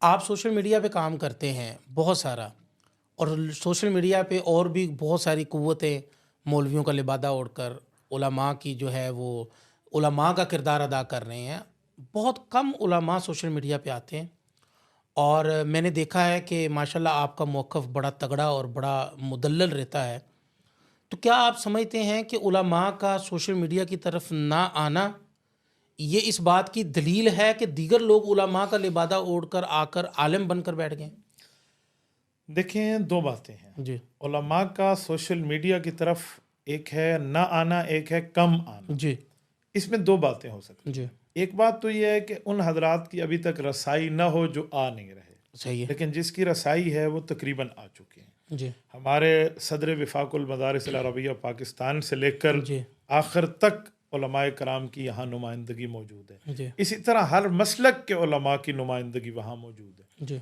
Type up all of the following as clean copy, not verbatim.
आप social media पे काम करते हैं बहुत सारा, और सोशल मीडिया पे और भी बहुत सारी क़ुव्वतें मौलवियों का लिबादा ओढ़कर उलमा की जो है वो उलमा का किरदार अदा कर रहे हैं। बहुत कम उलमा सोशल मीडिया पे आते हैं, और मैंने देखा है कि माशाल्लाह आपका मौक़िफ़ बड़ा तगड़ा और बड़ा मुदल्लल रहता है। तो क्या आप समझते हैं कि उलमा का सोशल मीडिया की तरफ ना आना ये इस बात की दलील है कि दीगर लोग उलमा का लिबादा ओढ़कर आकर आलिम बनकर बैठ गए? देखें, दो बातें हैं। जी, उलमा का सोशल मीडिया की तरफ एक है ना आना, एक है कम आना। जी, इसमें दो बातें हो सकती जी, हैं। एक बात तो यह है कि उन हजरात की अभी तक रसाई ना हो जो आ नहीं रहे, सही है। लेकिन जिसकी रसाई है वो तकरीबन आ चुके हैं। जी, हमारे सदर वफाकुल मदारिस अल अरबिया पाकिस्तान से लेकर जी, आखिर तक उलमाए कराम की यहाँ नुमाइंदगी मौजूद है। जी, इसी तरह हर मसलक के उलमा की नुमाइंदगी वहाँ मौजूद है। जी,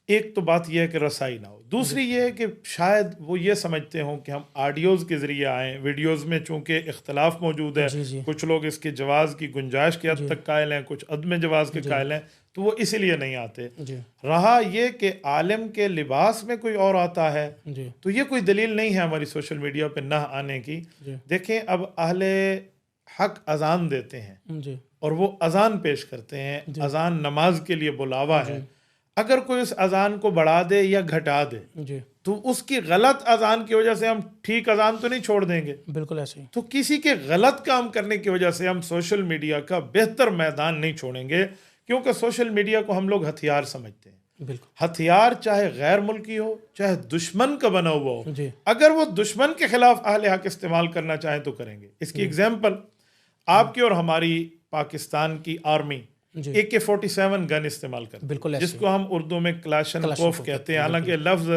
एक तो बात यह है कि रसाई ना हो, दूसरी ये है कि शायद वो ये समझते हों कि हम ऑडियोज़ के ज़रिए आएँ। वीडियोज़ में चूँकि इख्तलाफ मौजूद है, जी, जी, कुछ लोग इसके जवाज़ की गुंजाइश के हद जी, तक कायल हैं, कुछ अदम जवाज़ के जी, कायल हैं, तो वो इसीलिए नहीं आते। जी, रहा ये कि आलिम के लिबास में कोई और आता है, जी, तो ये कोई दलील नहीं है हमारी सोशल मीडिया पे ना आने की। जी, देखें, अब अहले हक अजान देते हैं जी, और वो अजान पेश करते हैं। जी, अजान नमाज के लिए बुलावा जी, है। अगर कोई उस अजान को बढ़ा दे या घटा दे, जी, तो उसकी गलत अजान की वजह से हम ठीक अजान तो नहीं छोड़ देंगे। बिल्कुल ऐसे ही। तो किसी के गलत काम करने की वजह से हम सोशल मीडिया का बेहतर मैदान नहीं छोड़ेंगे, क्योंकि सोशल मीडिया को हम लोग हथियार समझते हैं। बिल्कुल। हथियार चाहे गैर मुल्की हो, चाहे दुश्मन का बना हुआ हो, जी, अगर वो दुश्मन के खिलाफ अहले हक इस्तेमाल करना चाहे तो करेंगे। इसकी एग्जाम्पल आपकी और हमारी पाकिस्तान की आर्मी जी, AK-47 गन इस्तेमाल करती है, बिल्कुल ऐसे जिसको हम उर्दू में क्लाशनकोफ क्लाशनकोफ कहते कहते हैं। हैं, हालांकि लफ्ज़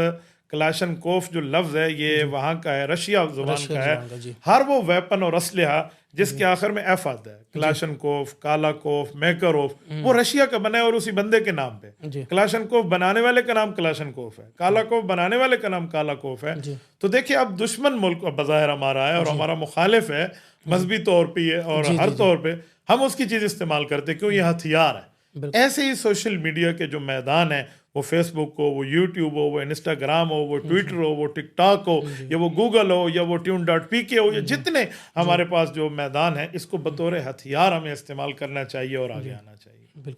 क्लाशनकोफ जो लफ्ज़ है ये वहाँ का है, रशिया ज़ुबान रशिया का है। जवान का। जी, हर वो वेपन और असलहा जिसके जी, आखिर में एफ आता है, जी, क्लाशनकोफ, कालाकोफ, मैकारोफ, वो रशिया का बना है और उसी बंदे के नाम पे। जी, क्लाशनकोफ बनाने वाले का नाम क्लाशनकोफ है, कालाकोफ बनाने वाले का नाम कालाकोफ है। जी, तो देखिए, अब दुश्मन मुल्क बज़ाहिर हमारा है और जी, हमारा मुखालिफ है, मजहबी तौर पे है और जी, हर जी, जी, तौर पे हम उसकी चीज़ इस्तेमाल करते हैं, क्यों? ये हथियार है। बिल्कुल। ऐसे ही सोशल मीडिया के जो मैदान है, वो फेसबुक हो, वो यूट्यूब हो, वो इंस्टाग्राम हो, वो ट्विटर हो, वो टिकटॉक हो, जी, या वो गूगल हो, या वो tune.pk हो, या जी, जितने जी, हमारे पास जो मैदान है, इसको बतौर हथियार हमें इस्तेमाल करना चाहिए और आगे जी, आना चाहिए। बिल्कुल।